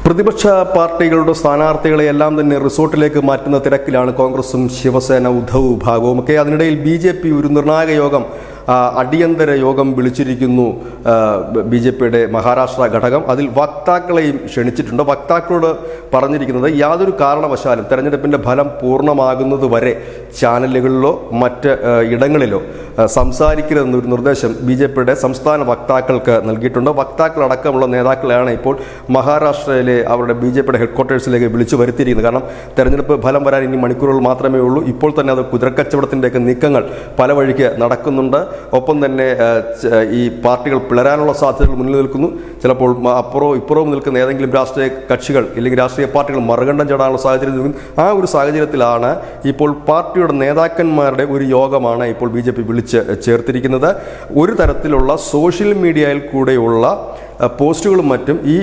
പ്രതിപക്ഷ പാർട്ടികളുടെ സ്ഥാനാർത്ഥികളെ എല്ലാം തന്നെ റിസോർട്ടിലേക്ക് മാറ്റുന്ന തിരക്കിലാണ് കോൺഗ്രസും ശിവസേന ഉദ്ധവ് വിഭാഗവും ഒക്കെ. അതിനിടയിൽ BJP ഒരു നിർണായക യോഗം, അടിയന്തര യോഗം വിളിച്ചിരിക്കുന്നു. BJPയുടെ മഹാരാഷ്ട്ര ഘടകം അതിൽ വക്താക്കളെയും ക്ഷണിച്ചിട്ടുണ്ട്. വക്താക്കളോട് പറഞ്ഞിരിക്കുന്നത് യാതൊരു കാരണവശാലും തെരഞ്ഞെടുപ്പിൻ്റെ ഫലം പൂർണ്ണമാകുന്നത് വരെ ചാനലുകളിലോ മറ്റ് ഇടങ്ങളിലോ സംസാരിക്കരുതെന്നൊരു നിർദ്ദേശം BJPയുടെ സംസ്ഥാന വക്താക്കൾക്ക് നൽകിയിട്ടുണ്ട്. വക്താക്കളടക്കമുള്ള നേതാക്കളെയാണ് ഇപ്പോൾ മഹാരാഷ്ട്രയിലെ അവരുടെ BJPയുടെ ഹെഡ്ക്വാർട്ടേഴ്സിലേക്ക് വിളിച്ചു വരുത്തിയിരിക്കുന്നത്. കാരണം തെരഞ്ഞെടുപ്പ് ഫലം വരാൻ ഇനി മണിക്കൂറുകൾ മാത്രമേ ഉള്ളൂ. ഇപ്പോൾ തന്നെ അത് കുതിരക്കച്ചവടത്തിൻ്റെയൊക്കെ നീക്കങ്ങൾ പല വഴിക്ക് നടക്കുന്നുണ്ട്. ഒപ്പം തന്നെ ഈ പാർട്ടികൾ പിളരാനുള്ള സാധ്യതകൾ മുന്നിൽ നിൽക്കുന്നു. ചിലപ്പോൾ അപ്പുറവും ഇപ്പുറവും നിൽക്കുന്ന ഏതെങ്കിലും രാഷ്ട്രീയ കക്ഷികൾ അല്ലെങ്കിൽ രാഷ്ട്രീയ പാർട്ടികൾ മറുകണ്ഠം ചാടാനുള്ള സാഹചര്യം നിൽക്കുന്നു. ആ ഒരു സാഹചര്യത്തിലാണ് ഇപ്പോൾ പാർട്ടിയുടെ നേതാക്കന്മാരുടെ ഒരു യോഗമാണ് ഇപ്പോൾ BJP വിളിച്ച് ചേർത്തിരിക്കുന്നത്. ഒരു തരത്തിലുള്ള സോഷ്യൽ മീഡിയയിൽ കൂടെയുള്ള പോസ്റ്റുകളും മറ്റും ഈ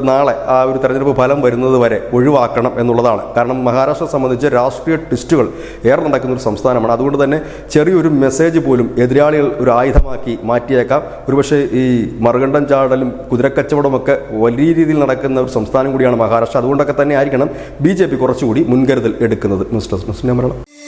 നാളെ ആ ഒരു തെരഞ്ഞെടുപ്പ് ഫലം വരുന്നത് വരെ ഒഴിവാക്കണം എന്നുള്ളതാണ്. കാരണം മഹാരാഷ്ട്ര സംബന്ധിച്ച് രാഷ്ട്രീയ ട്വിസ്റ്റുകൾ ഏറെ നടക്കുന്ന ഒരു സംസ്ഥാനമാണ്. അതുകൊണ്ട് തന്നെ ചെറിയൊരു മെസ്സേജ് പോലും എതിരാളികൾ ഒരു ആയുധമാക്കി മാറ്റിയേക്കാം. ഒരുപക്ഷെ ഈ മറുകണ്ഠം ചാടലും കുതിരക്കച്ചവടമൊക്കെ വലിയ രീതിയിൽ നടക്കുന്ന ഒരു സംസ്ഥാനം കൂടിയാണ് മഹാരാഷ്ട്ര. അതുകൊണ്ടൊക്കെ തന്നെ ആയിരിക്കണം BJP കുറച്ചുകൂടി മുൻകരുതൽ എടുക്കുന്നത്. News desk.